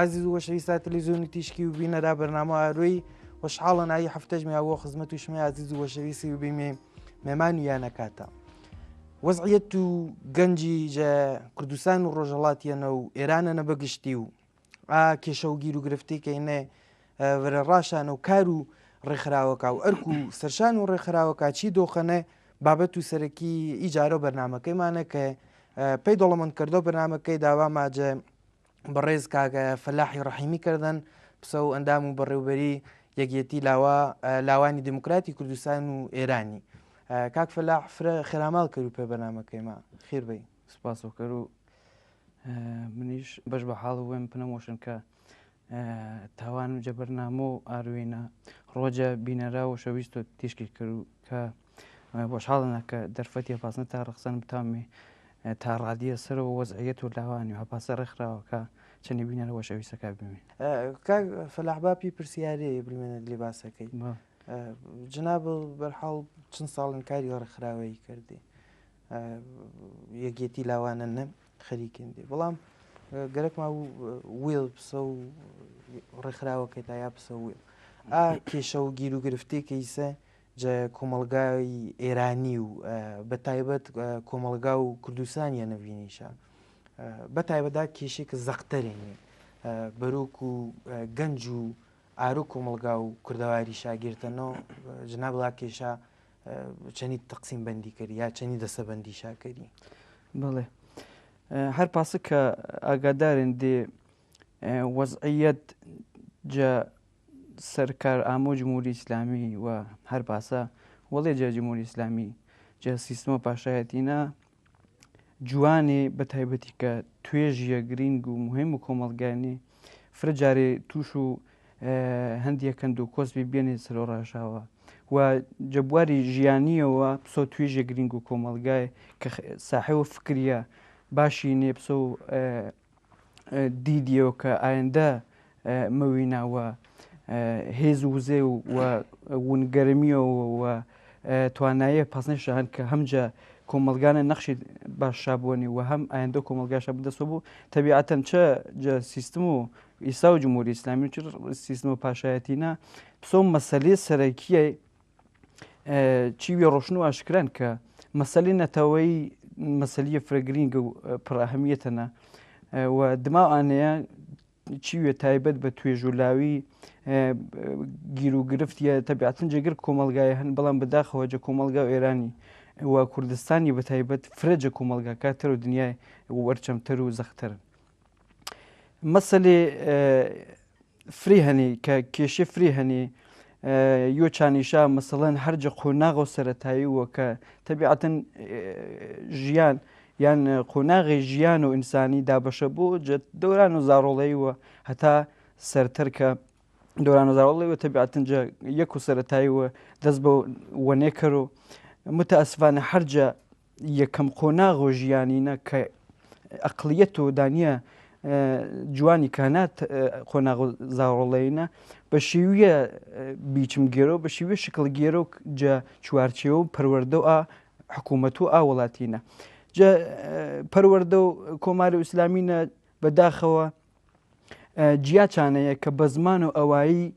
عزیز و شەویستا تەلەڤیزیۆنی تیشکی و بینەرا بەرنامە ئاروی وەشحاڵە نایی هەفتەژمێ بۆ خزمەت و شمێ عزیز و شەویستی و بینێ مێمان و یانەکاتە وەزعیەت و گەنجی کوردستان و ڕۆژهەڵاتیەنە و ئێرانەنە بەگشتی و کێشە و گیر و گرفتی کەینێ وەرە ڕاشانە و کار و ڕێکخراوەکە و ئەرک و سەرشان و ڕێکخراوەکە چی دۆخەنێ بابەت و سەرەکی ئیجارە بەرنامەکەیمانە کە پێی دەوڵەمەندکردەوە بەرنامەکەی داوا ماجە بەڕێز کاگە فەلاحی ڕەحیمی کردن پسە و ئەندام و بەڕێوبەری یەکێتی لاوانی دموکراتی کوردستان و ئێرانی کاک فەلاح فرە خێراماڵ کرد و پێ بەرنامەکەیمە خێر بێ سپاسۆکەر و منیش بەش بە حاڵ وێم پنەمۆشن کە تاوان و جەبەرنامە و ئاروێنە ڕۆژە بینەرا و شەویست و تیشکی کرد و کە بۆشحاڵنە کە دەرفەتی هەپاسنە تا ڕخسەن بتامێ تا ڕادیە سەرەوە وەزعیەت و لاوانی و هەپاسە ڕێکخراوەکە چەندی بینەرەوە شەویستەکە بمێ کاک فەلاح باپی پرسیارەیە بمێنێت لێباسەکەی جناب بەرحاڵ چەند ساڵن کاری ڕێکخراوەیی کردی یەکێتی لاوانە نە خەریکێندێ بەڵام گەرەکما وێڵ پسە و ڕێکخراوەکەی تا یا پسە وێڵ کێشە و گیر و گرفتێکەیسە کۆمەلگای ئێرانی و بە تایبەت کۆمەلگا و کوردستانیە نەڤینیشە بە تایبەتدا کێشێکە زەقتەرێنێ بەرۆک و گەنج و ئارو کۆمەلگا و کوردەواری شاگیرتنەوە جنابڵا کێشە چەنی تەقسیم بەندی کردی یا چەنی دەسە بەندی شاکردی بڵێ هەر پاسە کە ئاگادارن دێ وەزعیەت جە سەرکار ئامۆ جمهوری ئیسلامی و هەر پاسە وەڵێ جە جمهوری ئیسلامی جە سیستمە پاشایەتینە جوانێ بە تایبەتی کە توێژیە گرنگ و مهم و کۆمەڵگانی فرەجارێ توش و هەندێکەند و کۆسبی بێنێ سەرۆ ڕاشاوە و جەبواری ژیانیەوە پسۆ توێژە گرنگ و کۆمەڵگای کە ساحەوە فکریە باشی نێ پسە و دیدیەوە کە ئایندە مەویناوە هێز وزێ و ونگەرمیەوە و توانایە پاسنە شەهەن کە هەمجە کۆمەلگانە نەخشی باششابوونی و هەم ئایندە کۆمەلگاشە بدەسەوە بوو تەبیعەتەن چە سیستم و ئیسا و جمهوری ئیسلامی چ سیستمە پاشایەتینە پسۆ مەسەلەی سەرەکیە چیوی ڕۆشن و ئاشکران کە مەسەلەی نەتەوەی مەسەلیە فرەگرینگە و پڕەهەمیەتەنە و دماوانەیە چیوێ تایبەت بە توێژولاوی گیر و گرفتیە تەبیعەتەن جێگر کۆمەلگای هەن بەڵام بەداخەوە جە کۆمەلگا و ئێرانی و کوردستانی بە تایبەت فرەجە کۆمەلگاکاتەر و دنیای وەرچەمتەر و زەختەرن مەسەلێ فری هەنێ کە کێشە فری هەنێ یۆ چانیشا مەسەڵەن هەرجە قۆناغە و سەرەتایی وە کە تەبیعەتەن ژیان یان قۆناغی ژیان و ئینسانی دابەشە بوو دەوران و زاڕۆڵەیەوە هەتا سەرتەر کە دەوران و زاڕۆڵەیەوە تەبیعەتەن یەک و سەرەتاییوە دەست بە وەنێ کەر و متەئەسفانە هەرجە یەکەم قۆناغ و ژیانینە کە ئەقلیەت و دانیە جوانی کانات قۆناغ و زاڕۆڵەیینە بە شێویە بیچمگێرە و بە شێوێ شکڵگێرە و جە چوارچێوە و پەروەردە و حکوومەت و وڵاتینە پەروەردە و کۆماری ئیسلامینە بەداخەوە جیاچانەیە کە بە زمان و ئەوایی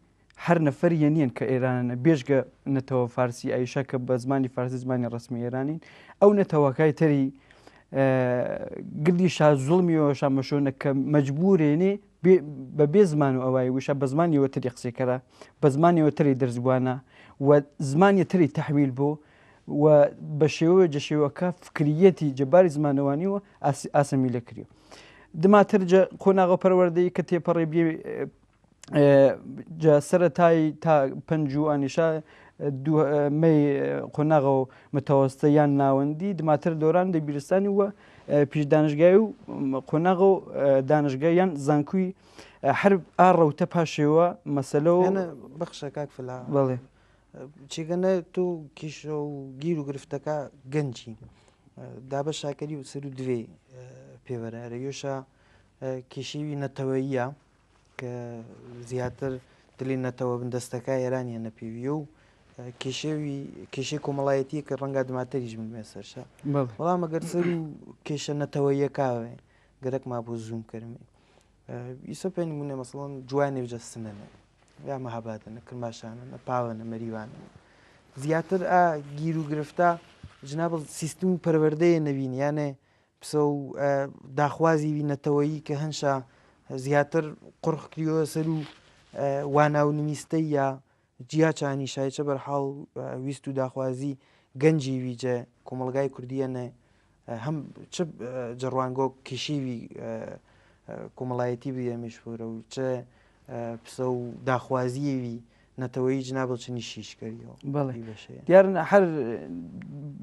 هەر نەفەریە نیەن کە ئێرانە بێژگە نەتەوە فارسی ئایشە کە بە زمانی فارسی زمانی ڕسمی ئێرانین ئەو نەتەوەکای تەری گردی شا زوڵمیەوە شامەشۆنە کە مەجبورێنێ بە بێ زمان و ئەوایی وشە بە زمانیەوە تری قسێکەرە بە زمانیەوە تری دەرزبوانە و زمانی تری تەحویل بۆ و بە شێوە جەشێوەکە فکریەتی جەباری زمانەوانیەوە ئاسەمی لە کردو دماتر قۆناغە پەروەردەی کە تێپەڕێ بێ سەرەتایی تا پەنج و ئانیشا مەی قۆناغە و متەوەستە یان ناوەندی دماتر دۆران دە بیرستانی وە پیش دانشگای و قۆناغە و دانشگای یان زانکوی هەر ئاڕەوتە پاشێوە مەسەلە و بەخشە کاک فەلاح بەڵێ چیگەنە تۆ کیشە و گیر و گرفتەکە گەنجی دابە شاکەری و سەر و دوێ پێوەرارە یۆشە کێشەوی نەتەوەییە کە زیاتر دلی نەتەوە بندەستەکە ئێرانیە نەپێویە و کێشەی کۆمەڵایەتیە کە ڕەنگە دماتەریش بمێ سەرشە بەڵام ئەگەر سەر و کێشە نەتەوەییەکاوێ گەرەکما بۆ زووم کەرمێ ئیسە پێی نمونێ مەسەڵەن جوانێ بجە سنەنە یا مەهابادنە کرماشانە پاوەنە مەریوانە زیاتر گیر و گرفتە جناب سیستم و پەروەردەیە نەبین یانێ پسە و داخوازی بینەتەوەیی کە هەنشا زیاتر قڕخ کریۆ سەر و واناو نویستەی یا جیاچانی شایچە بەرحاڵ ویست و داخوازی گەنجی ویجە کۆمەلگای کوردیەنە هەم چ جەڕوانگۆ کشیوی کۆمەڵایەتی بێمیشپورە و چه پسە و داخوازیەوی نەتەوەی جنابڵ چنی شیشکەریەوە دیارن هەر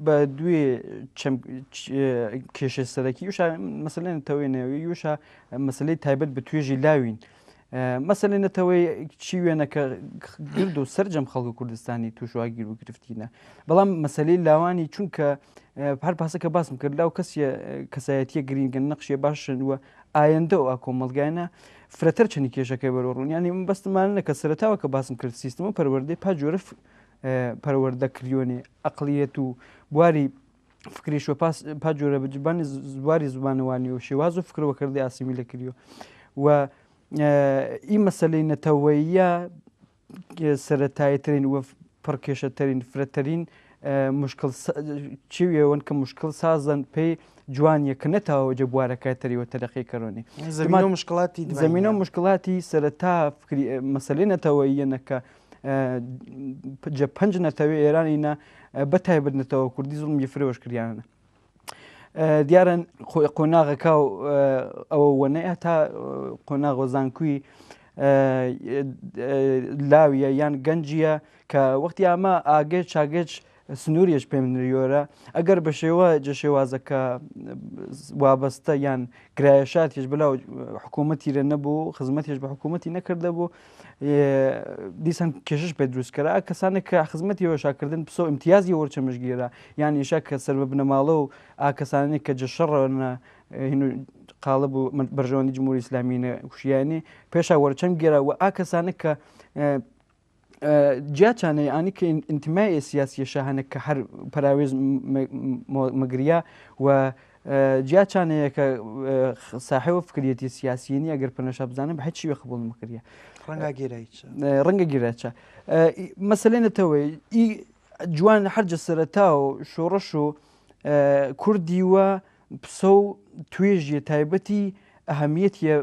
بە دوێ کێشە سەرەکی وشە مەسلەی نەتەوەی نەوەی وشە مەسلەی تایبەت بە توێژی لاوین مەسلەی نەتەوەی چی وێنەکە گرد و سەررجەم خەڵکو کوردستانی توشواگیر و گرفتینە بەڵام مەسلەی لاوانی چونکە هەر پاسەکە باسم کرد لاو کەسایەتیە گرینگە نەقشیە باشن وە ئایندە و کۆمەلگایانە فرەتەر چنی کێشەکەی بەرەڕوون ینی من بەستمانە کە سەرتاوە کە باسم کرد سیستم و پەروەردەی پاجۆرە پەروەردە کریۆنی ئەقلیەت و بواری فکریشوە پاجۆرە بجبانی زواری زبانەوانی و شێواز و فکرەوە کردی ئاسیمی لە کریۆ و ئی مەسلەی نەتەوەیە سەرەتاییترین وە پڕکێشەترین فرەتەرین مشکل چیوێەوەن کە مشکل سازن پێی جوانیە کە نەتەوە جە بوارەکە تەریوە تەرەقی کەڕۆنی زمینە و مشکلاتی سەرەتا مەسلەی نەتەوەیەنەکە جە پنج نەتەوەی ئێرانینە بەتایبەت نەتەوە کوردی زوڵمی فرەوەش کردیانە دیارن قۆناغەکە ئەوە وەنەیە تا قۆناغ زانکوی لاویە یان گەنجیە کە وەختی ئەمە ئاگەج چاگەج سنووریش پێم نریۆرە ئەگەر بە شێوە جە شێوازەکە وابەستە یان گرایەشاتیش بەلاو حکوومەتی رە نەبوو خزمەتیش بە حکوومەتی نەکردە بوو دیسان کێشش پێ دروستکەرا کەسانێک کە خزمەتی وەشاکردن پسۆ ئیمتیازی وەرچەمەشگیرە یان ئیشە کە سەر بە بنەماڵە و کەسانێک کە جەشەڕەنە قاڵە بوو بەرژەوەندی جمهوری ئیسلامینە کوشیانی پێشا وەرچەم گێرا و کەسانێک کە جیاچانەی ئانی کە ئینتیمای سیاسی شاهانە کە هەر پراوێز مەگریا و جیاچانەیە کە ساحەوە فکرەتی سیاسیینی ئەگەر پەنەشە بزانم بە هیچی وە قبول مەکردە ڕەنگە گیرایچە مەسلەی نەتەوەی ئی جوان هەرجە سەرەتا و شۆڕەش و کوردی وە پسە و توێژیە تایبەتی ئەهەمیەتە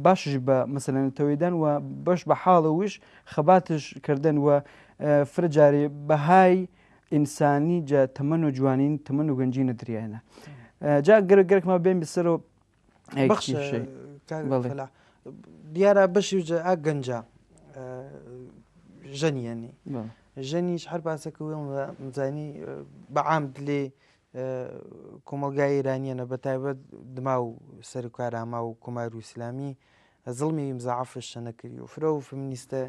باشش بە مەسەلەنەتەوەیدان و بەش بە حاڵەویش خەباتش کردن و فرجارێ بەهای ئینسانی جا تەمەن و جوانین تەمەن و گەنجی نەدریانە جا گەرەگەرەکمە بێن بسەر و دیارە بەشی جە گەنجە ژەنیەنی ژەنیش هەر باسەکە مزانی بەعام دلێ کۆمەلگای ئێرانیەنە بە تایبەت دما و سەرکارامە و کۆمار و ئیسلامی زڵمی مزعفش نەکردی و فرە و فمینیستە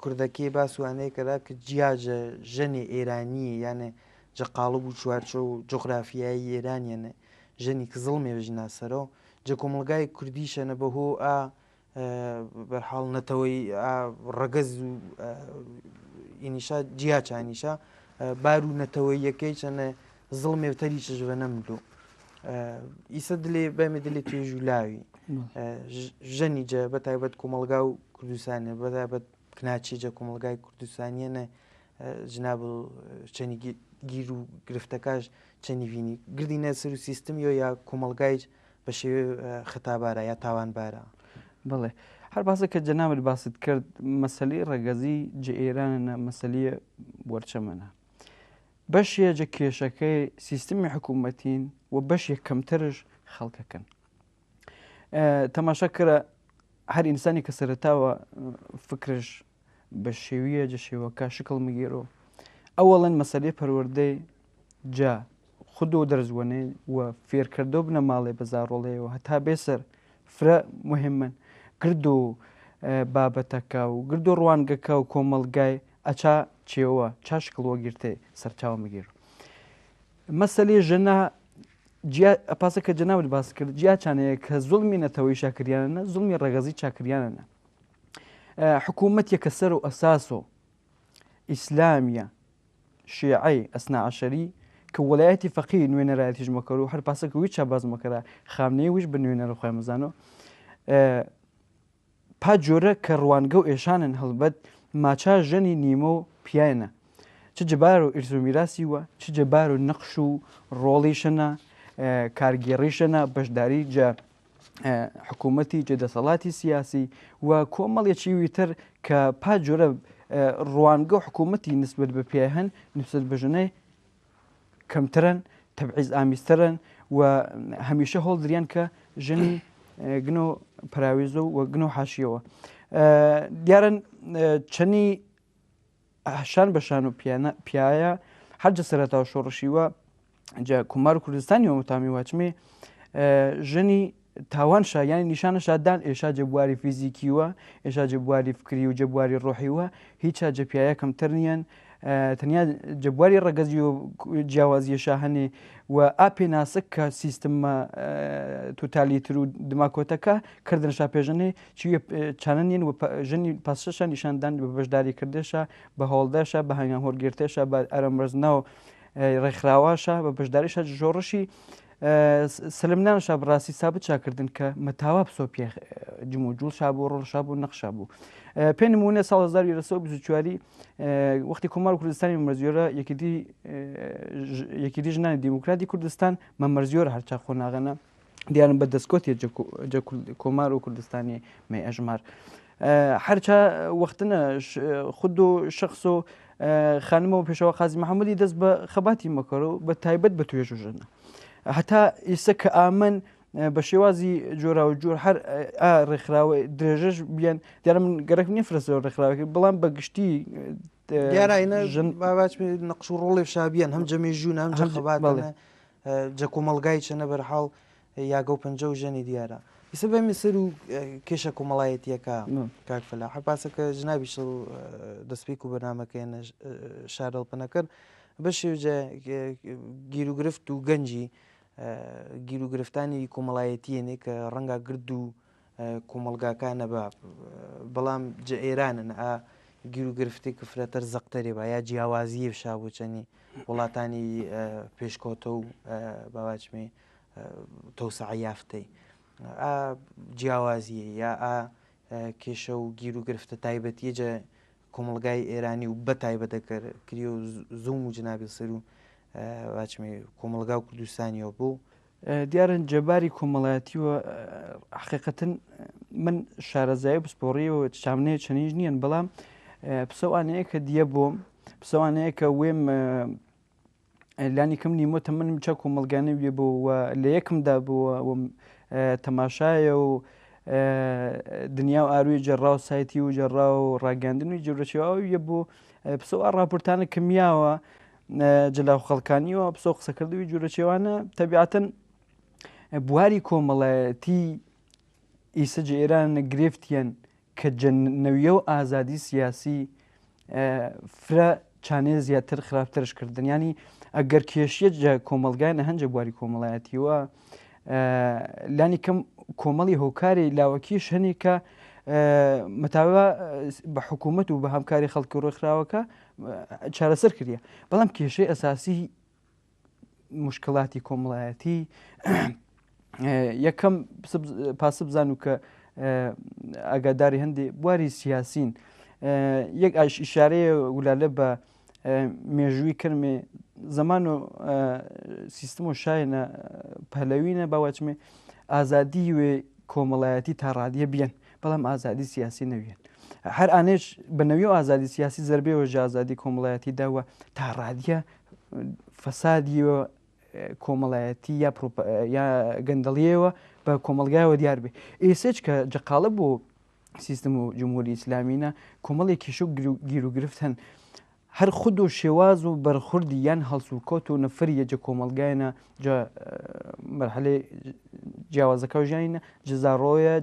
کوردەکەی باسوانەیە کەدا کە جیاجە ژەنێ ئێرانی یانە جە قاڵب و چوارچە و جغرافیایی ئێرانیەنە ژەنی کە زڵمێ بژنا سەرەوە جە کۆمەلگای کوردیشەنە بەهۆ بەرحاڵ نەتەوەی ڕەگەز و ئینیشا جیاچانیشە بار و نەتەوەی یەکەی چەنە زڵمێتەری چژە نەمدو ئیسە دلێ بەمێ دلێ توێژ و لاوی ژەنی جە بە تایبەت کۆمەلگا و کوردستانە بەتایبەت کناچی جە کۆمەلگای کوردستانیەنە جناب چەنی گیر و گرفتەکەش چەنی بینی گردینە سەر و سیستمیۆ یا کۆمەلگایج بە شێوێ خەتابارە یا تاوانبارە بڵێ هەر باسە کە جەنابەت باست کرد مەسەلەی ڕەگەزی جە ئێرانە مەسەلیە وەرچەمەنە بەشێ جە کێشەکەی سیستمی حکوومەتین و بەشێک کەمترش خەڵکەکەن تەماشا کرە هەر ئینسانی کە سەرەتاوە فکرش بە شێویە جە شێوەکە شکڵ مگیرەوە ئەوەڵەن مەسەلەی پەروەردەی جا خود و دەرزوەنێ و فێرکردە بنە ماڵێ بەزارۆڵەیەوە هەتا بێسەر فرە مهمن گرد و بابەتەکە و گرد و ڕوانگەکە و کۆمەلگای ئەچا چێوە چاشکڵوە گرتێ سەرچاو مگیر مەسەلێ ژەنا پاسە کە جەنابەت باس کرد جیاچانەیە کە زوڵمی نەتەوەی شاکریانە زوڵمی ڕەگەزی چاکریانە حکوومەتێکە سەر و ئەساس و ئیسلامیە شیعی ئەسنا عەشەری کە وەلایەتی فەقیهی نوێنەرایەتیش مەکەر و هەر پاسەکە وی چا باز مەکەرا خامنەی ویش بە نوێنەرە خۆی مەزانەوە پاجۆرە کە ڕوانگە و ئێشانن هەڵبەت ماچا ژەنی نیمە و پیانە چ جەبار و ئیرزومیراسی وە چ جەبار و نەقش و ڕۆڵیشەنە کارگێڕیشەنە بەشداری جە حکوومەتی جێدەسەڵاتی سیاسی و کۆمەڵێکی ویتر کە پاجۆرە ڕوانگە و حکوومەتی نسبت بە پێ هەن نسبت بەژنەی کەمترن تەبعیز ئامیسترن و هەمیشە هەڵ دریان کە ژنی گن و پراویزە و گن و حاشیەوە دیارن چەنی شان بەشان و پیاە هەرجە سەرەتاو شۆڕشیوە جا کومار و کوردستانی وەمەتامی واچمێ ژنی تاوان شایانی نیشانە شادان ئێشا جەبواری فیزیکیوە ئێشا جەبواری فکری و جەبواری ڕۆحیوە هیچ جەپیایە کەمتر نیەن تەنیا جەبواری ڕەگەزی و جیاوازیەشا هەنێ و ئاپێ ناسک کە سیستمە توتالیتر و دماکۆتەکە کردنشا پێژنێ چانەنین و ژنی پاسشە نیشاندان بە بەشداری کردێشە بە هەوڵداشە بە هەنگام هۆرگرتێشە بە ئەرەمڕزنا و ڕێکخراواشە بە بەشداریشە ژۆڕشی سلمنانشا بڕاستی سابت چاکردن کە مەتاوا پسۆپی جموجول شابوو ڕۆژشابوو نەخشابوو پێ نمونە ساڵ 1924 وەختی کۆمار کوردستانی مەمەرزیۆرە یەکیدی ژنانی دیموکراتی کوردستان مەمەرزیۆرە هەرچا خۆناغەنە دیارن بە دەستکۆتی کۆمار و کوردستانی مەی ئەژمار هەرچا وەختنە خود و شخص و خانمەوە پێشەوە قازی محەممەدی دەست بە خەباتی مەکەڕ و بە تایبەت بە توێژ و ژنە هەتا ئێستا کە ئامن بە شێوازی جۆرا و جۆر هەر ڕێکخراوە درێژەش بیان دیارە من گەرەک نیە فرەسەوە ڕێکخراوەکە بەڵام بە گشتی دیارە نەقش و ڕۆڵێ شابیان هەم جەمێژوون هەم خەبات جە کۆمەلگای چەنە بەرحاڵ یاگە و پەنجە و ژەنی دیارە ئیسە بەمێ سەر و کێشە کۆمەڵایەتیەکە کاکفەلا حەپاسەکە ژنابی شڵ دەستپێک و بەنامەکەیانە شارەڵپەنەکرد بە شێوجە گیر و گرفت و گەنجی گیر و گرفتانی کۆمەڵایەتیەنێ کە ڕەنگە گرد و کۆمەلگاکانە بە بەڵام جە ئێرانن گیر و گرفتی کە فرەتەر زەقتەرێ بە یا جیاوازیە شابوو چەنی وڵاتانی پێشکۆتە و باواچمێ تۆسع یافتەی جیاوازیە یا کێشە و گیر و گرفتە تایبەتیە جە کۆمەلگای ئێرانی و بە تایبەت دەکردی و زوم و جنابی سەر و واچمێ کۆمەلگا و کوردستانیەوە بوو دیارن جەباری کۆمەڵایەتیوە حقیقەتن من شارەزایی پسپۆڕیەوە چامنەیە چەنیش نییەن بەڵام پسەوانەیە کە دیە بۆم پسەوانەیە کە وێم لانی کەم نیمۆتە منم چە کۆمەلگانە وێ بووە لە یەکمدا بووە تەماشایە و دنیا و ئاروی جەڕا و سایتی و جەڕا و ڕاگەاندنی جێڕەچەوە یە بوو پسەوە ڕاپۆرتانە کەمیاوە جەلاو خەڵکانیەوە پسە قسەکردوی جوورەچێوانە تەبیعەتەن بواری کۆمەڵایەتی ئیسەج ئێران گرفتیان کە جەنەویە و ئازادی سیاسی فرە چانێ زیاتر خراپترشکردن ینی ئەگەر کێشیە جە کۆمەلگایە هەنجە بواری کۆمەڵایەتیوە لانی کەم کۆمەڵی هۆکاری لاوەکیش هەنێ کە مەتاوە بە حکوومەت و بە هەمکاری خەڵکی ڕێکخراوەکە چارەسەر کردە بەڵام کێشەی ئەساسی مشکلاتی کۆمەڵایەتی یەکەم پاس بزان و کە ئاگاداری هەندێک بواری سیاسین یەک ئیشارەیە وولالە بە مێژووی کرمێ زەمان و سیستم و شایەنە پەلەوینە باوەچمێ ئازادی وێ کۆمەڵایەتی تا ڕادیە بیان بەڵام ئازادی سیاسی نەوێن هەر ئانێش بەنەوی و ئازادی سیاسی زەربێەوە ژە ئازادی کۆمەڵایەتی داوە تا ڕادیە فەسادیوە کۆمەڵایەتی یا گەندەڵیەوە بە کۆمەلگایەوە دیار بێ ئێسێچ کە جەقاڵە بۆ سیستم و جمهوری ئیسلامینە کۆمەڵێکی شو گیر و گرفت هەن هەر خود و شێواز و بەرخوردی یان هەڵس و کۆت و نەفریە جە کۆمەلگایەنە جە مەرحەلەی جیاوازەکە و ژیانینە جزاڕۆیە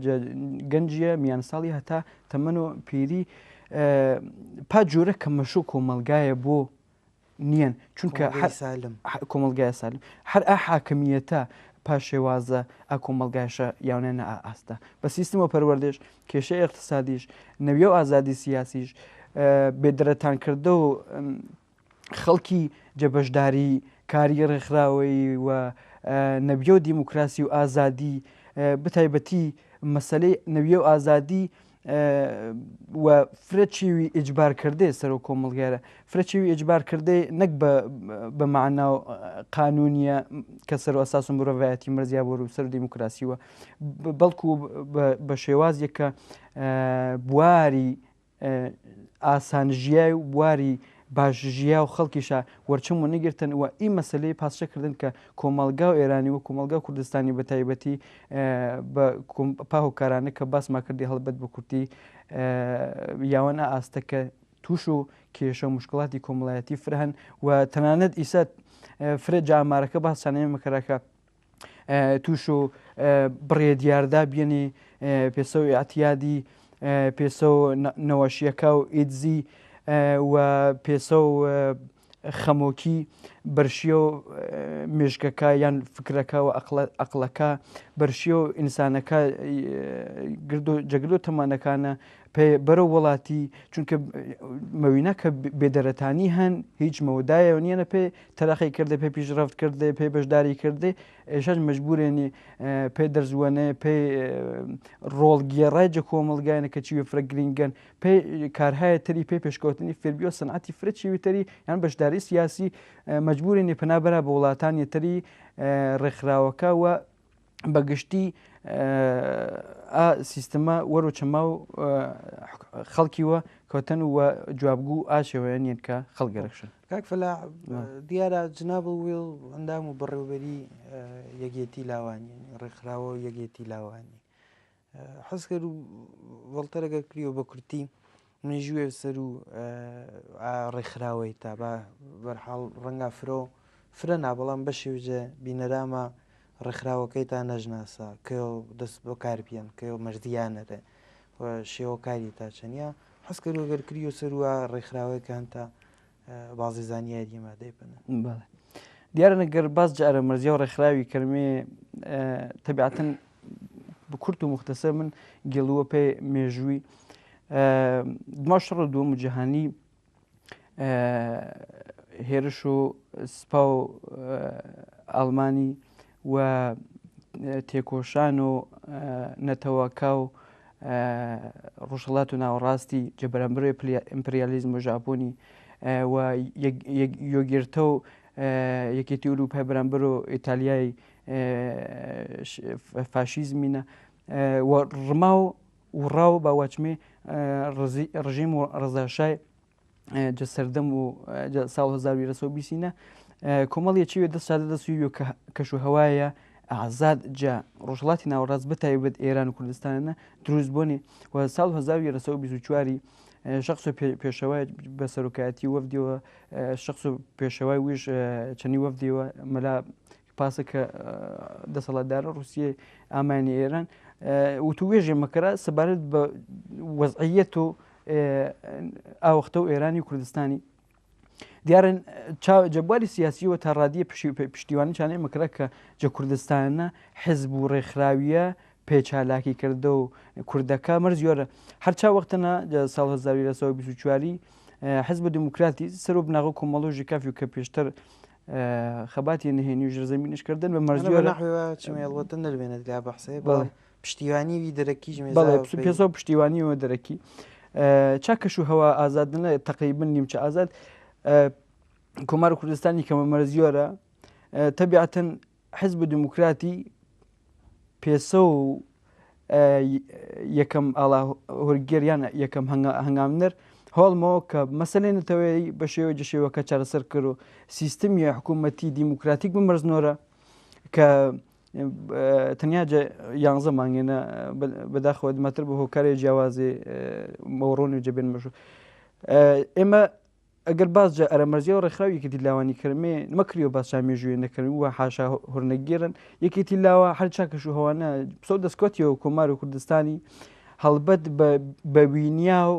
گەنجیە میان ساڵی هەتا تەمەن و پیری پاجۆرە کە مەشوو کۆمەلگایە بۆ نییەن چونکە کۆمەلگای سالم هەر حاکمیەتە پاشێوازە کۆمەلگایشە یاونێنە ئاستا بە سیستمە پەروەردەش کێشەی اقتصادیش نەویە و ئازادی سیاسیش بێدرەتانکردە و خەڵکی جەبەشداری کاری ڕێکخراوەی و نەبیە و دیموکراسی و ئازادی بتایبەتی مەسلەی نەویە و ئازادی و فرەچیوی ئیجبار کردێ سەر و کۆمەڵگارە فرەچیوی ئیجبار کردێ نەک بە معنا و قانونیە کە سەر و ئەساس و مرۆڤایەتی مەرزیا بۆ و سەر دیموکراسیوە بەڵکو بە شێوازێک کە بواری ئاسانژیای و بواری باشژیا و خەڵکیشە وەرچم و نەگرتن و ئی مەسلەی پاسچەکردن کە کۆمەلگا و ئێرانی و کۆمەلگا کوردستانی بە تایبەتی بە پاهۆکارانە کە باسما کردی هەڵبەت بە کورتی یاوەنە ئاستەکە توش و کێشە و مشکڵاتی کۆمەڵایەتی فرهن و تەنانەت ئیسات فرە جامارەکە باسانەیە مەکەراکە توش و بڕێ دیاردا بێنێ پێسە و ئەتیادی پێسە و نەوەشیەکە و ئیدزی و پێسە و خەمۆکی بەرشیە و مێژگەکە یان فکرەکە و ئەقلەکە بەرشیە و ئینسانەکە جەگرۆ تەمانەکانە پێ بەرە وڵاتی چونکە مەوینە کە بێدەرەتانی هەن هیچ مەودایە نیەنە پێ تەرەقی کردێ پێ پیشڕەفت کردێ پێ بەشداری کردێ ئێشەش مەجبورێنی پێ دەرزوەنێ پێ ڕۆڵگێڕایجە کۆمەڵگایەنە کە چیوە فرە گرنگەن پێ کارهایە تری پێ پێشکەوتنی فێربیۆ سەنعەتی فرە چیویتەری یان بەشداری سیاسی مەجبورێنی پەنابەرە بە وڵاتانی تری ڕێکخراوەکە و بەگشتی سیستەمە وەرۆچەما و خەڵکیوە کەوتن و جوابگو ئاشێوەیە کە خەڵگەرەکشن کاک فەلا دیارە جناب ویڵ ئەندام و بەڕێوبەری یەکێتی لاوانی ڕێکخراوە و یەکێتی لاوانی حەز کرد و وەڵتەرەگە کریەوە بە کورتی منیژوێ سەر و ڕێکخراوەی تا بە بەرحاڵ ڕەنگا فرە نابەڵام بە شێوجە بینەرامە ڕێکخراوەکەی تا نەژناسا کە دەست بۆ کارپیان کە مەردیانەرە شێوەکاری تا چەنیا حەز کرد و گەرکری و سەروە ڕێکخراوەکان تا بازی زانیاری مادەی بنە دیارە نەگەر باز جارە مەرزیە و ڕێکخراوی کەرمێ تەبیعەتەن بکورت و مختصر من گێڵووە پێ مێژووی دما شەڕ دووەم جیهانی هێرش و سپا و ئەڵمانی و تێکۆشان و نەتەوەکە و ڕۆژهەڵات و ناوەڕاستی جەبەرامبەرەوەی ئیمپریالیزم و ژاپۆنی و یۆگرتە و یەکێتی ئەوروپای بەرامبەر و ئیتالیای فاشیزمینە و ڕما و ڕاو باواچمێ ڕژیم و ڕزاشای جەسەردەم و ساڵ 1920 کۆمەڵی چیوێ دەستادە دەسوی کەش و هەوایە ئازاد جا ڕۆژهڵاتی ناوەڕاست بەتایبەت ئێران و کوردستانە دروست بوونی و ساڵ 1924 شخص و پێشەوای بە سەرۆکایەتی وەفدیەوە شخص و پێشەوای ویش چەندی وەفدیەوە مەلا پاسە کە دەسەڵاتدارە رووسیە ئامانی ئێران وتوێژێ مەکەرا سەبارەت بە وەزعیەت و ئاوەختە و ئێرانی کوردستانی دیارن جەبواری سیاسیەوە تا ڕادیە پشتیوانی چانەی مەکرە کە جە کوردستانە حزب و ڕێکخراویە پێچالاکی کردە و کوردەکە مەرزیۆرە هەرچا وەختەنە ساڵ 1924 حزب دیموکراتی سەر و بناغ و کۆمەڵۆژی کافی و کە پێشتر خەباتی نهێنی و ژێرزەمینشکردن بە مەرزیۆرە چمێڵوەتە نەبێنێت لا بەحسێ پشتیوانی دەرەکیش پێسە پشتیوانیەوە دەرەکی چاکەش و هەوا ئازادنە تقریبن نیمچە ئازاد کۆمار کوردستانی کەمە مەرزیۆرە تەبیعەتەن حزب دیموکراتی پێسە و یەکەم ئاڵا هۆرگێریان یەکەم هەنگامنەر هەڵمەوە کە مەسەلێنێتەوەی بە شێوە جەشێوەکە چارەسەر کرد و سیستمی حکوومەتی دیموکراتیک بمەرزنۆرە کە تەنیا 11 مانگێنە بەداخەوە دمەتر بە هۆکارێ جیاوازێ مەوڕۆنی و جەبێن مەژوو ئێمە ئەگەر باز ئەرەمەرزیە و ڕێکخراوی یەکێتی لاوانی کەرمێ نەمەکریەوە باسامێژوێ نەکردن وە حاشا هورنەگیرن یەکێتی لاوە هەر چاکەش و هەوانە پسە دەستکۆتیەوە کۆمار و کوردستانی هەڵبەت بە وینیا و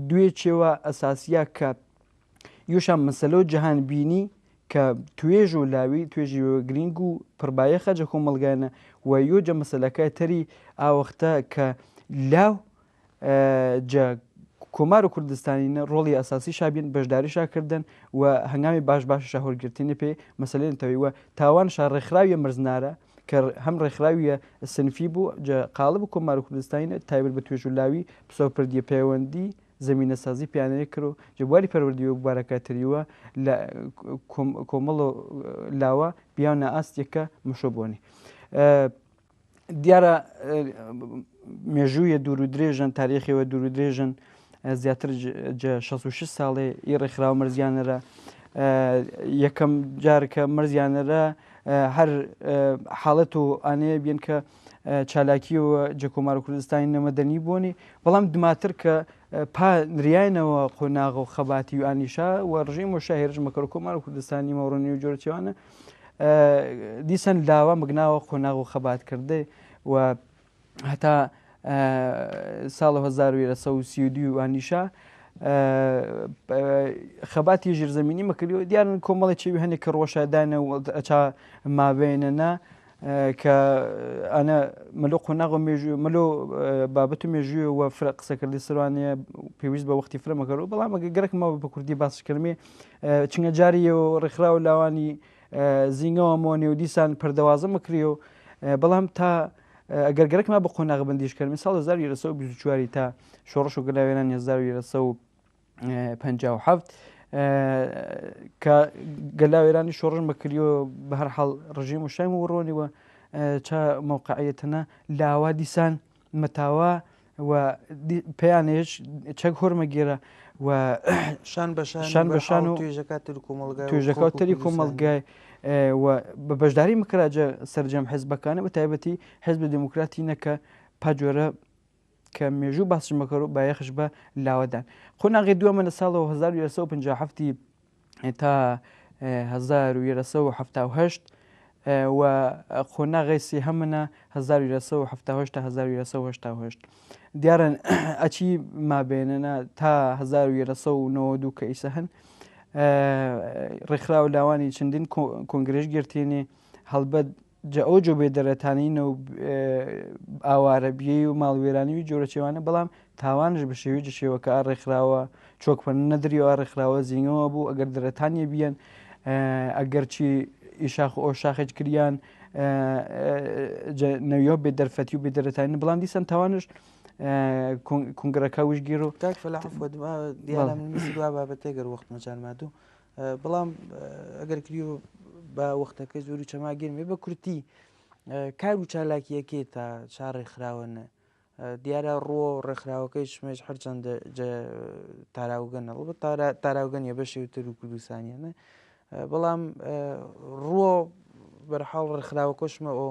دوێچێوە ئەساسیە کە یۆشان مەسەلە و جەهان بینی کە توێژ و لاوی توێژی گرنگ و پڕبایە خەجە کۆمەڵگانە و یۆجە مەسەلەکە تەری ئاوەختە کە لاو کۆمار و کوردستانینە ڕۆڵی ئەساسی شابین بەشداری شاکردن و هەنگامی باش شاهۆرگرتنی پێ مەسلێنتەوەی وە تاوان شارڕێکخراویە مرزنارە کە هەم ڕێکخراویە سنفی بوو قاڵب و کۆمار کوردستانی تایبەت بە توێژولاوی پسەوپردیە پەیوەندی زمینە سازی پیانەیە کرد و جبواری پەروەردی و بارەکاتریوە لە کۆمەڵ لاوە بیاونە ئاستێکە مشۆبوونی دیارە مێژوویە دوور و درێژن تاریخیەوە دوور و درێژن زیاتر 66 ساڵێ ئی ڕێکخراوە مەرزیانەرە یەکەم جارکە مەرزیانەرە هەر حاڵەت و ئانەیە بێن کە چالاکیەوە جە کۆمار کوردستانی نەمەدەنی بوونی بەڵام دوماتر کە پا نریانەوە قۆناغ و خەباتی و ئانیشا و ڕژیم و شاهێرش مەکەڕ کۆمار کوردستانی مەڕۆنی و جۆرەچێوانە دیسان لاوە مگناوە قۆناغ و خەباتکردێ و هەتا ساڵ 1932 و ئانیشا خەباتی ژێرزەمینی مەکردیەوە دیارن کۆمەڵی چێوی هەنێک کە ڕۆژادانە و ئەچا مابێنەنا کە ئەنە مەلۆ قۆناغ و مێژووی مەلۆ بابەت و مێژووی و قسەکردی سروانەیە پێویست بە وەختی فرە مەکەڕەوە بەڵام ئەگە گەرەکمەوە بە کوردی باسشکردمێ چنگە جاریەوە ڕێکخرا و لاوانی زیینەوە مۆنی و دیسان پەردەوازە مەکریەوە بەڵام تا ئەگەر گەرەکمان بە قۆناغ بەندیشکردمی ساڵ 1924 تا شۆڕش و گەلاوێنان 1957 کە گەلاوێرانی شۆڕژ مەکریەوە بە هەر حاڵ ڕژیم و شای وڕۆنیوە چا مووقعەتەنە لاوا دیسان مەتاوا و پێیانێش چەک هۆرمەگێرە و شان بەشان و توێژەکە تەری کۆمەڵگای و بە بەشداری مکراجە سەررجەم حیزبەکانە بە تایبەتی حیزب دموکراتی نەکە پاجۆرە کە مێژوو باسش مەکەڕ و بایەخش بە لاوەدان قۆناغی دووەمە لە ساڵەوە 1957 تا 1970 و قۆناغی سێهەمە 1970 تا 1970 دیارن ئەچی مابێنەنە تا 1992 کە ئیسە هەن ڕێکخرا و لاوانی چەندین کۆنگرێژ گرتێنێ هەڵبەت ئەو جۆ بێدەرەتانینە و ئاوارەبیەی و ماڵوێرانی و جۆرەچێوانە بەڵام تاوانش بە شێوەیە شێوەکە ڕێکخراوە چۆکپەن نەدریەوە ڕێکخراوە زیینەوە بوو ئەگەر دەرەتانیە بیان ئەگەرچی ئیشاخ ئەو شاخێج کریان نەویۆ بێ دەرفەتی و بێدەرەتانی بەڵام دیسان تاوانش کنگرەکە وشگیر و دیارا بابەتێ گەر وەخت مەجارمادوو بەڵام ئەگەر کریۆ بە وەختەکە زۆری چەماگەرمێ بە کورتی کار و چالاکیەکێ تا چا ڕێکخراوەنە دیارە ڕۆ ڕێکخراوەکەی شمێش هەرچەند تاراوگەنە تاراوگەنیە بە شێوتر و کوردستانیانە بەڵام ڕۆ بەرحاڵ ڕێکخراوەکەشمە ئەو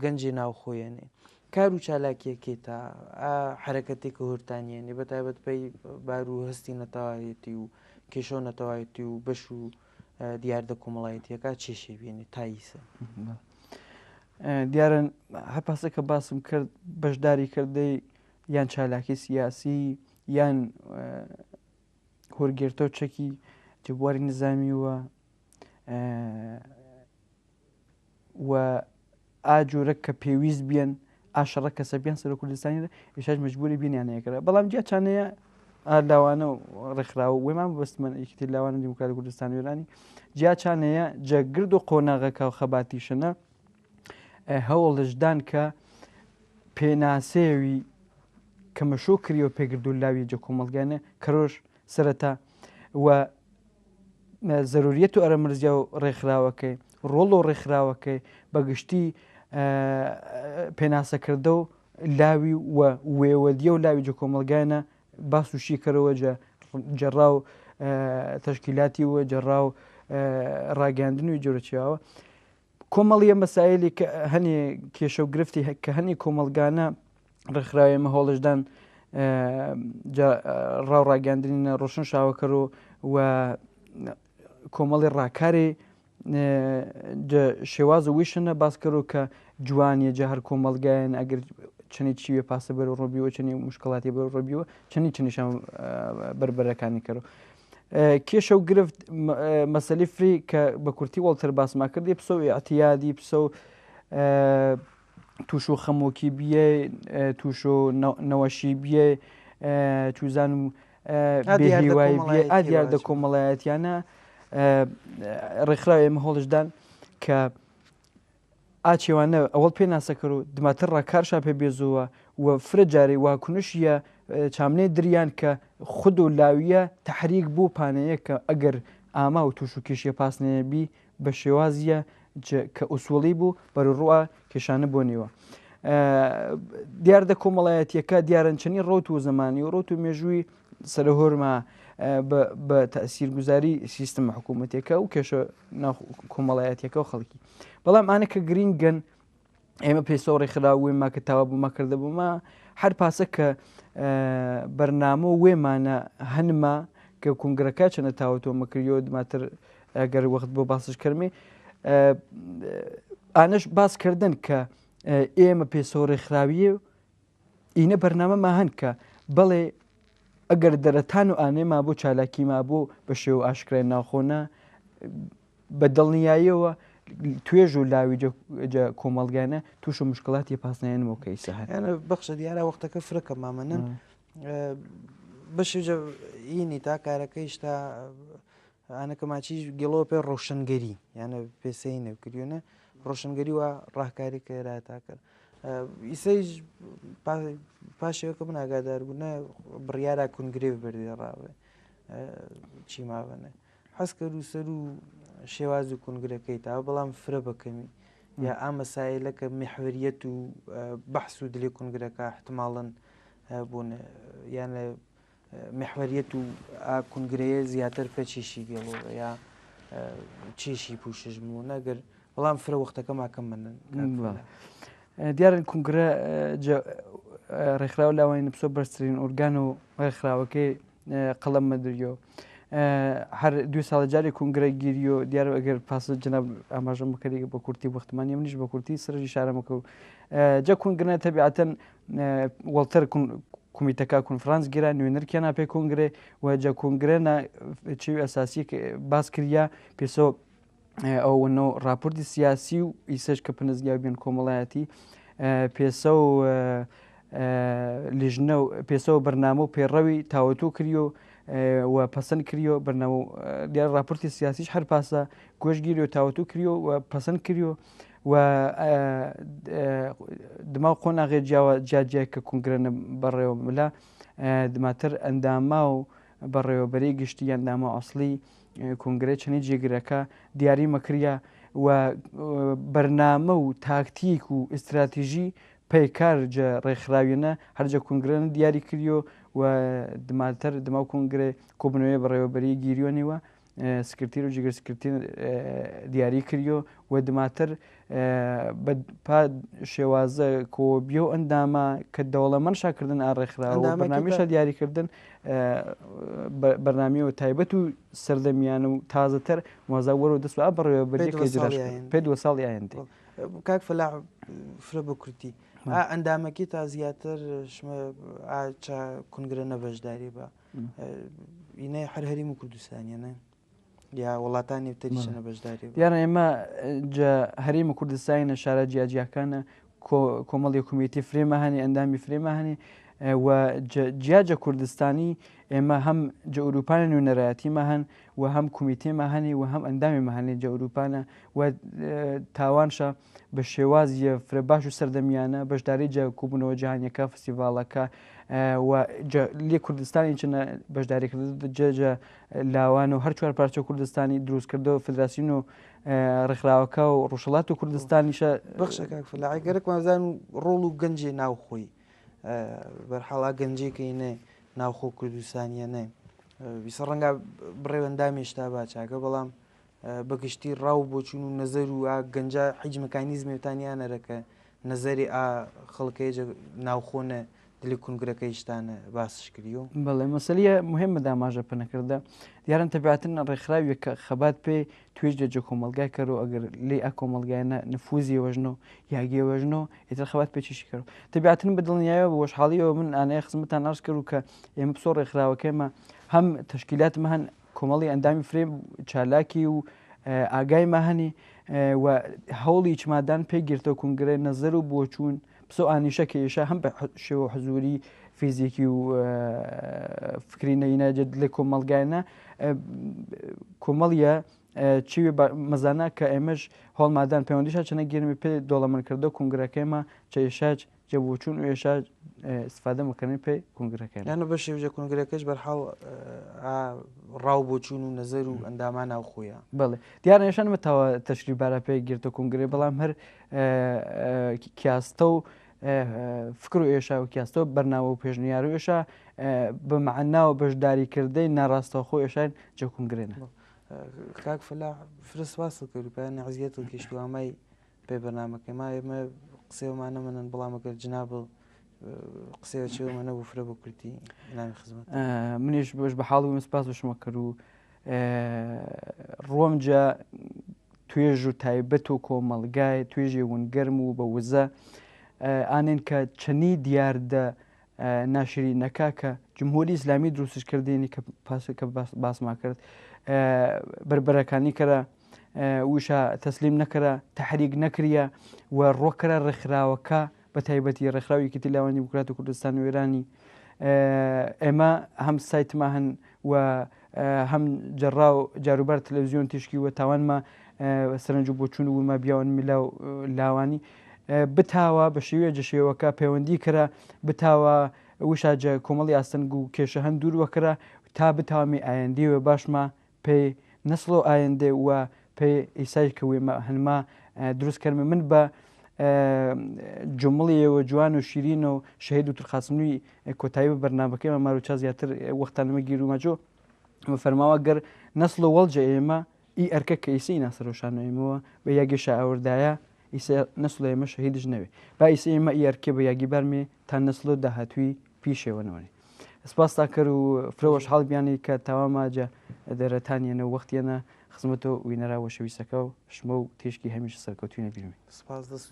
گەنجی ناوخۆیانێ کار و چالاکیەکێ تا حرەکەتێکە هورتانیێنێ بە تایبەت پێی بار و هەستی نەتەوایەتی و کێشۆ نەتەوایەتی و بەش و دیاردە کۆمەڵایەتیەکە چێشێ بێنێ تاییسە دیارن هەپاسە کە باسم کرد بەشداری کردەی یان چالاکی سیاسی یان هۆرگێرتە و چەکی جبواری نظامیوە و ئاجۆرە کە پێویست بیان ئاشەڕە کەسە بیان سەر کوردستانی ئێشاش مەجبوری بینیانەیەکرا بەڵام جیا چانەیە لاوانە و ڕێکخراوە وێمان بەستمە یەکتی لاوانە دیموکراتی کوردستان وێرانی جیا چانەیە جەگرد و قۆناغەکە و خەباتیشنە هەوڵشدان کە پێناسێوی کە مەشۆ کریەوە پێگرد و لاوی جە کۆمەڵگانە کەڕۆژ سەرەتا و زەروریەت و ئەرەمرزیا و ڕێکخراوەکەی ڕۆڵ و ڕێکخراوەکەی بەگشتی پێناسەکردە و لاوی و وێوەدیە و لاوی جە کۆمەڵگانە باس و شیکەرەوە جەڕا و تەشکیلاتی وە جەڕا و ڕاگەاندنی و جۆرەچیاوە کۆمەڵیە مەسایلی کە هەنێ کێشە و گرفتی کە هەنی کۆمەلگانە ڕێکخراوێمە هۆڵشدان ڕاو ڕاگەاندنی ڕۆشن شاوەکەر و کۆمەڵی ڕاکاری شێواز و ویشنە باسکەرەوە کە جوانیە جە هەر کۆمەلگایەن ئەگەر چنی چیوێ پاسە بەر ڕۆبیەوە چنی مشکڵاتی بەر ڕۆبیەوە چنیشان بربەرەکانی کەرەوە کێشە و گرفت مەسەلی فری کە بە کورتی وەڵتر باسما کردی پسە و ئەتیادی پسە و توش و خەمۆکی بیە توش و نەوەشی بیە چوزان و بێهیوای بیە ئادیاردە کۆمەڵایەتیانە ڕێکخراوێ ئێمە هەوڵشدان کە ئاچێوانە ئەوڵ پێ ناسەکەر و دماتر ڕاکارشا پێ بێزەوە و فرە جارێ واکنشیە چامنەی دریان کە خود و لاویە تحریک بۆ پانەیە کە ئەگەر ئاما و تووش و کێشیە پاسنەیەبی بە شێوازیە کە ئوسوڵی بوو بەرڕوە کێشانە بۆ نێوە. دیاردە کۆمەڵایەتیەکە دیارەنچنی ڕۆت و زمانی و ڕۆت و مێژووی سەرهۆرمە بە تەسیرگوزاری سیستم حکوومەتێکە و کێشە کۆمەڵایەتیەکە و خەڵکی. بەڵام ئانە کە گرینگەن ئێمە پێسەوڕی خراوێما کە تاوا بوومە کردە بوومە هەر پاسە کە بەرنامە و وێمانە هەنمە کە کنگرەکە چەنە تاوەتۆمە کردیەوە دماتر ئەگەر وەخت بۆ باسش کردمێ ئانەش باسکردن کە ئێمە پێسەوڕی خراویە ئینە بەرنامەما هەن کە بەڵێ ئەگەر دەرەتان و ئانێما بۆ چالاکیما بۆ بە شێو ئاشکرای ناوخۆنە بە دڵنیاییەوە توێژ و لاوی کۆمەڵگانە توش و مشکلاتی پاسنایەنەوە کەیسە هەیە بەخشە دیارە وەختەکە فرەکە مامەنن بەشێجە ئینی تا کارەکەیش تا ئانەکە ماچی گەڵەوە پێ ڕۆشنگەری یانە پێسەی نەوکردیونە ڕۆشنگەری وە ڕاهکاری کەێرا تا کرد ئیسەیش پاشەوەکە من ئاگاداربوونە بڕیارە کونگرێ بەردێڕاوێ چی ماوەنە حەز کرد و سەر و شێواز و کنگرەکەی تا بەڵام فرە بەکەمی یا ئامەسایلە کە میحوریەت و بەحس و دلێ کنگرەکە احتماڵن بوون یانە محوریەت و کنگرەیە زیاتر پێ چێشی گەڵەوە یا چێشی پوشش بوو نەگەر بەڵام فرە وەختەکە ماکەم منن دیارن کنگرە ڕێکخراوە لاوانی نپسۆ بەرزترین ئۆرگان و ڕێکخراوەکەی قەڵەم مەدرریۆ هەر دوی ساڵە جاری کنگرە گیریۆ دیارە ئەگەر پاس جناب ئاماژە مەکەری بە کورتی وەختمانی منیش بە کورتی سەرژی شارەمەکە و جا کنگرە تەبیعەتەن وەڵتەر کومیتەکە کنفرانس گیرا نوێنەرکیانە پێ کنگرێ و جا کنگرێنە چوی ئەساسی باس کردیا پێسۆ ئەوەنەوە راپۆرتی سیاسی و ئیسەش کە پنزگیا بێن کۆمەڵایەتی پێسە و لیژنە و پێسە و بەرنامە و پێڕەوی تاوەتۆ کریۆ و پەسەند کریۆ بەرنامە دیار راپۆرتی سیاسیش هەر پاسە گۆشگیری و تاوەتۆ کریۆ و پەسەند کریۆ و دما خۆ ناغێ جیاجیای کە کنگرێنە بەڕێوە ملا دماتر ئەنداما و بەڕێوەبەری گشتی ئەنداما ئەسڵی کنگرێت چنی جێگرەکە دیاری مەکریە و بەرنامە و تاکتیک و ئستراتیژی پەیکار ڕێکخراوێنە هەرجە کنگرێن دیاری کریۆ و دماتر دما کنگرێ کۆبنەوەی بەڕێوەبەری گیریۆنیوە سکرتیر و جگەر سکرتیر دیاری کریۆ و دماتر شێوازە کۆبیە و ئەندامە کە دەوڵەمەند شاکردن ئاڕێکخراوە بەرنامیشە دیاریکردن بەرنامەوە تایبەت و سەردەمیان و تازەتر موازە وەرە دەست بەڕێوەبەریەکە پێ دو ساڵی ئایندێ کاک فەلاح فرە بە کورتی ئەندامەکی تا زیاتر کنگرە نەبەشداری بە ئینەی هەر هەریم و کوردستانیانە یا وڵاتانی تریشە بەشداری یانە ئێمە هەرێمە کوردستانە شارە جیاجیەکانە کۆمەڵی کومیتی فرێمە هەنی ئەندامی فرێمە هەنی و جیاجە کوردستانی ئێمە هەم جە ئەوروپانە نوێنەرایەتیمە هەن و هەم کومیتێمە هەنی و هەم ئەندامی مەهەنی جە ئەوروپانە و تاوانشە بە شێوازیە فرە باش و سەردەمیانە بەشداری جە کوبوونەوە جیهانیەکە فستیڤالەکە و لێ کوردستانی چنە بەشداریکردن جێجە لاوان و هەر چوار پارچە کوردستانی دروستکردەوە فدراسیون و ڕێکخراوەکە و ڕۆژهەڵات و کوردستانیشە بەخشە کاک فەلاح گەرەکمازان و ڕۆڵ و گەنجێ ناوخۆی بەرحەڵا گەنجێکەینێ ناوخۆ کوردستانیانە ویسە ڕەنگە بڕێوەندامێشتا باچاکە بەڵام بەگشتی ڕاو بۆچون و نەزەر و گەنجە حیج مەکانیزمێتانیانەرەکە نەزەری خەڵکەیە ناوخۆنە دلی کنگرەکەیشتانە باسش کردیۆ بەڵێ مەسەلیە مهمە داماژە پنەکردە دیارن تەبیعەتن ڕێکخراویە کە خەبات پێ توێژ جە کۆمەلگای کەرەوە ئەگەر لێ ئەکۆمەلگایانە نفوزی وەژنەوە یاگیە وەژنەوە ئیتر خەبات پێچیشی کەرەوە تەبیعەتن بە دڵنیایەوە بە وەشحاڵیەوە من ئانەیە خزمەتان ئاش کرد و کە ئێمە پسۆ ڕێکخراوەکەمە هەم تەشکیلاتمە هەن کۆمەڵی ئەندامی فرێم چالاکی و ئاگایمە هەنی و هەوڵی چمادان پێگیرتەوە کنگرە نەزەر و بۆچوون پسۆ ئانیشە کێشە هەم بە شێوە حزوری فیزیکی و فکری نەینەجێت لێ کۆمەڵگایانە کۆمەڵیە چی مەزانە کە ئێمەش هەڵمادان پەیوەندیشا چنە گەرمی پێ دۆڵەمەکردە کنگرەکەیمە چێشاج جەبووچون و ێشا استفادە مەکردنی پێی کنگرەکەی یانە بە شێوجە کنگرەکەش بەرحاڵ ڕاو بۆچوون و نەزەر و ئەندامان ناو خۆیە بڵێ دیارە ێشانمەتەوە تەشری بارە پێی گرتە کنگرێ بەڵام هەر کیاستە و فکر و ئێشا و کیاستەوە بەرناوە و پێشنیار و ئێشا بە معناوە بەشداریکردەی ناڕاستەوە خۆی ئێشان جە کنگرێنە کاک فلا فرس واصل کرد پایان عزیەت و کشتوامای پێ بەرنامەکەما ئێمە قسەوەمانە منن بەڵامەکە جناب قسەوە چێوەمەنە بۆ فرە بۆ کردی نامی خزمەت منیش بەش بە حاڵ و مسپاس وشمە کرد و ڕۆمجە توێژ و تایبەت و کۆمەڵگای توێژی ونگەرم و بە وزە ئانێن کە چەنی دیاردە ناشرینەکە کە جمهوری ئیسلامی دروستکردێنی کە باسما کرد بربەرەکانی کەرە وشە تەسلیم نەکەرە تەحریک نەکریە و ڕۆکەرە ڕێکخراوەکە بە تایبەتی ڕێکخراوی تیلاوانی وکرات و کوردستان و ئێرانی ئێمە هەم سایتما هەن و هەم جەڕا و جاروبار تەلەڤیزیۆن تیشکی و تاوانمە سەرنج و بۆچوون ومە بیاوان میلاو لاوانی بتاوە بە شێوێ جەشێوەکە پەیوەندی کرا بتاوە وشاجە کۆمەڵی ئاستەنگ و کێشە هەند دوور وەکرا تا بتاوامی ئایندێوە باشمە پێی نسڵ و ئایندێ وە پێی ئیسای کەوێمە هەنما دروستکەرمە من بە جمڵیەوە جوان و شیرین و شەهید و ترخاسمنووی کۆتایی بە بەرنامەکەی مەمار و چا زیاتر وەختانەمە گیرومەجۆ ئەمە فەرماوە گەر نسڵ و وەڵجە ئێمە ئی ئەرکە کە ئیسی ناسەرۆشانەوەیمەوە بە یاگەشە ئاوردایە ئیسە نسڵ ئێمە شەهیدش نەوێ با ئیسە ئێمە ئی ئەرکێ بە یاگی بەرمێ تا نسڵ و داهاتووی پیشێوەنەوەنی سپاس تا کرد و فرەوەش حاڵ بیانی کە تاواماجە دەرەتانیەنە و وەختیانە خزمەتەوە وینەراوە شەویستەکە و شمە و تێشکی هەمیش سەرکەوتوینە بیرمی سپاس دەست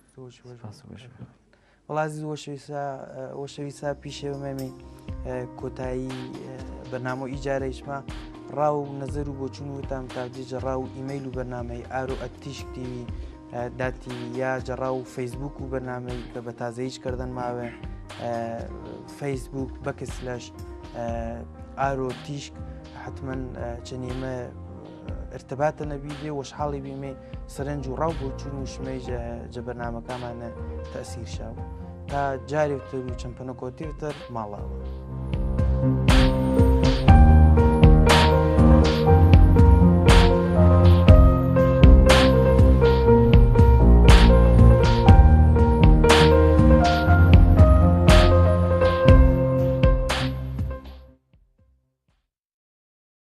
وڵازی وەشەویسا پیشێوەمەمی کۆتایی بەرنامە ئیجارەیشمە ڕاو نەزەر و بۆچون وتام تاجێجە ڕاو ئیمەیل و بەرنامەی ئارۆ ئەتیشکتیوی داتی یا جەڕا و فەیسبوک و بەرنامەی کە بە تازەیش کردن ماوە فەیسبوک بەکەسلەش ئارۆ تیشک حتمما چەنێمە ارتباطە نەبیێ وەشحاڵی بیمێ سەرنج و ڕاو بۆچون و شمەی جە بەرنامەکەمانە تەسیر شاو تا جارێتتر و چەمپەنە کۆتیرتر ماڵاوە.